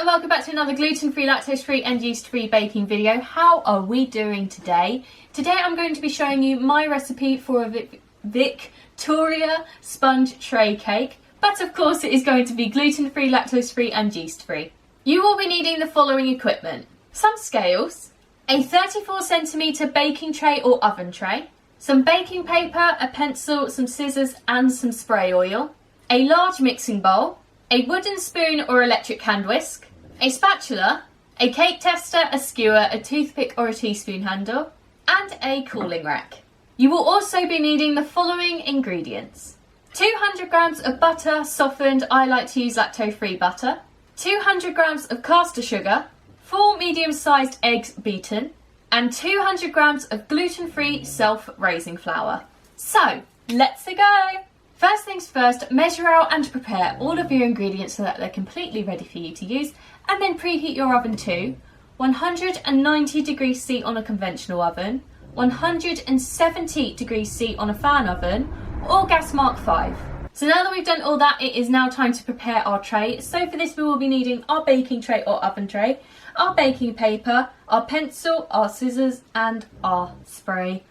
and welcome back to another gluten-free, lactose-free and yeast-free baking video. How are we doing today? Today I'm going to be showing you my recipe for a Victoria sponge tray cake, but of course it is going to be gluten-free, lactose-free and yeast-free. You will be needing the following equipment: some scales, a 34cm baking tray or oven tray, some baking paper, a pencil, some scissors and some spray oil, a large mixing bowl, a wooden spoon or electric hand whisk, a spatula, a cake tester, a skewer, a toothpick or a teaspoon handle, and a cooling rack. You will also be needing the following ingredients: 200 grams of butter, softened, I like to use lacto-free butter, 200 grams of caster sugar, 4 medium-sized eggs beaten, and 200 grams of gluten-free self-raising flour. So, let's go! First things first, measure out and prepare all of your ingredients so that they're completely ready for you to use, and then preheat your oven to 190 degrees C on a conventional oven, 170 degrees C on a fan oven, or gas mark 5. So now that we've done all that, it is now time to prepare our tray. So for this we will be needing our baking tray or oven tray, our baking paper, our pencil, our scissors and our spray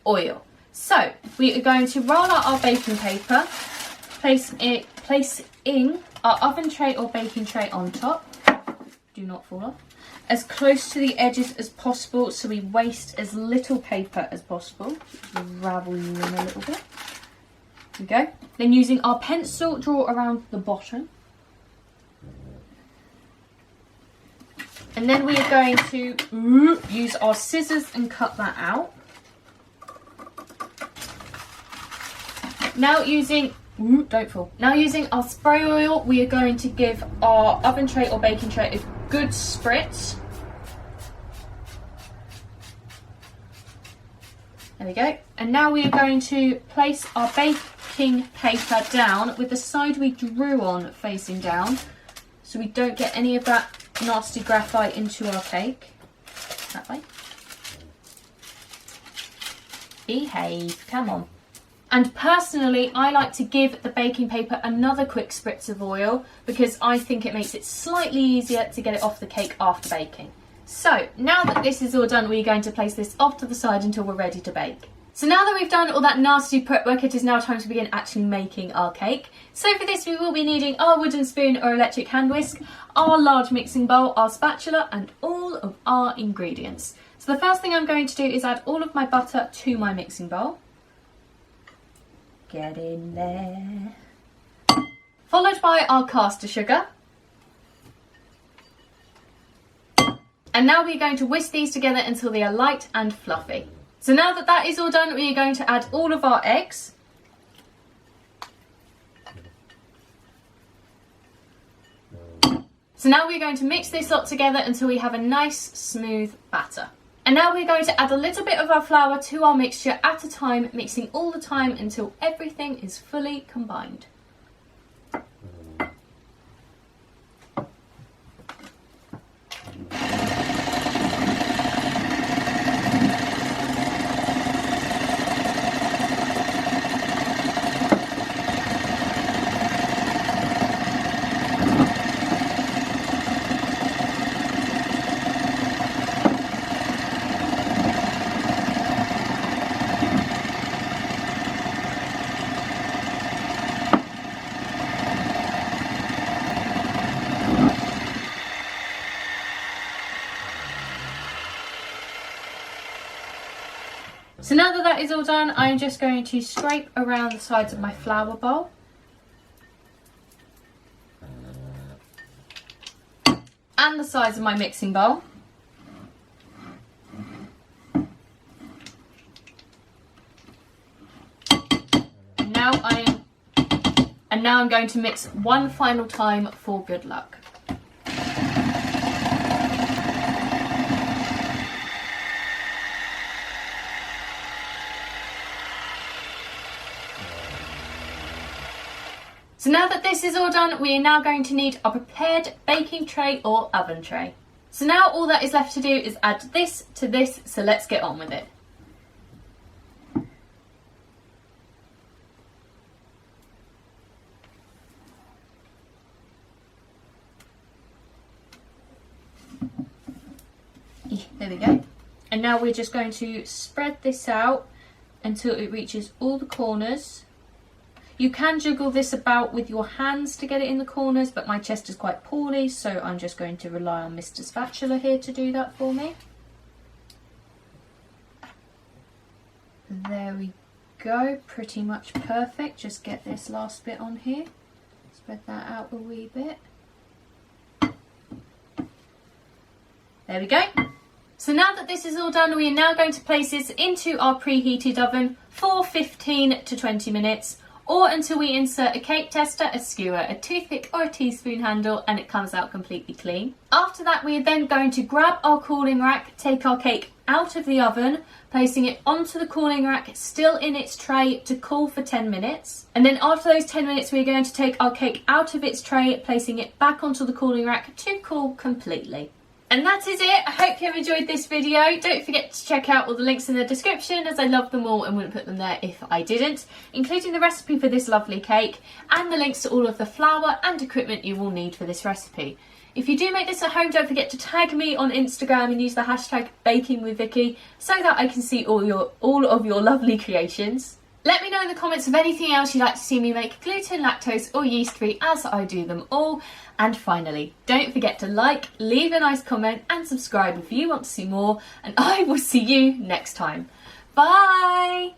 oil. So we are going to roll out our baking paper, place in our oven tray or baking tray on top, do not fall off, as close to the edges as possible so we waste as little paper as possible. Just ravel you in a little bit. There we go. Then using our pencil, draw around the bottom. And then we are going to use our scissors and cut that out. Now using our spray oil, we are going to give our oven tray or baking tray a good spritz. There we go. And now we are going to place our baking paper down with the side we drew on facing down, so we don't get any of that nasty graphite into our cake. That way. Behave, come on. And personally, I like to give the baking paper another quick spritz of oil because I think it makes it slightly easier to get it off the cake after baking. So now that this is all done, we're going to place this off to the side until we're ready to bake. So now that we've done all that nasty prep work, it is now time to begin actually making our cake. So for this we will be needing our wooden spoon or electric hand whisk, our large mixing bowl, our spatula and all of our ingredients. So the first thing I'm going to do is add all of my butter to my mixing bowl. Get in there. Followed by our caster sugar. And now we're going to whisk these together until they are light and fluffy. So now that that is all done, we are going to add all of our eggs. So now we're going to mix this lot together until we have a nice smooth batter. And now we're going to add a little bit of our flour to our mixture at a time, mixing all the time until everything is fully combined. So now that that is all done, I'm just going to scrape around the sides of my flour bowl. And the sides of my mixing bowl. And now I'm going to mix one final time for good luck. So now that this is all done, we are now going to need our prepared baking tray or oven tray. So now all that is left to do is add this to this, so let's get on with it. There we go. And now we're just going to spread this out until it reaches all the corners. You can jiggle this about with your hands to get it in the corners, but my chest is quite poorly, so I'm just going to rely on Mr. Spatula here to do that for me. There we go, pretty much perfect. Just get this last bit on here. Spread that out a wee bit. There we go. So now that this is all done, we are now going to place this into our preheated oven for 15 to 20 minutes, or until we insert a cake tester, a skewer, a toothpick or a teaspoon handle and it comes out completely clean. After that, we are then going to grab our cooling rack, take our cake out of the oven, placing it onto the cooling rack, still in its tray, to cool for 10 minutes. And then after those 10 minutes, we're going to take our cake out of its tray, placing it back onto the cooling rack to cool completely. And that is it. I hope you have enjoyed this video. Don't forget to check out all the links in the description, as I love them all and wouldn't put them there if I didn't, including the recipe for this lovely cake and the links to all of the flour and equipment you will need for this recipe. If you do make this at home, don't forget to tag me on Instagram and use the hashtag bakingwithvickiie so that I can see all of your lovely creations. Let me know in the comments of anything else you'd like to see me make, gluten, lactose or yeast free, as I do them all. And finally, don't forget to like, leave a nice comment and subscribe if you want to see more, and I will see you next time. Bye!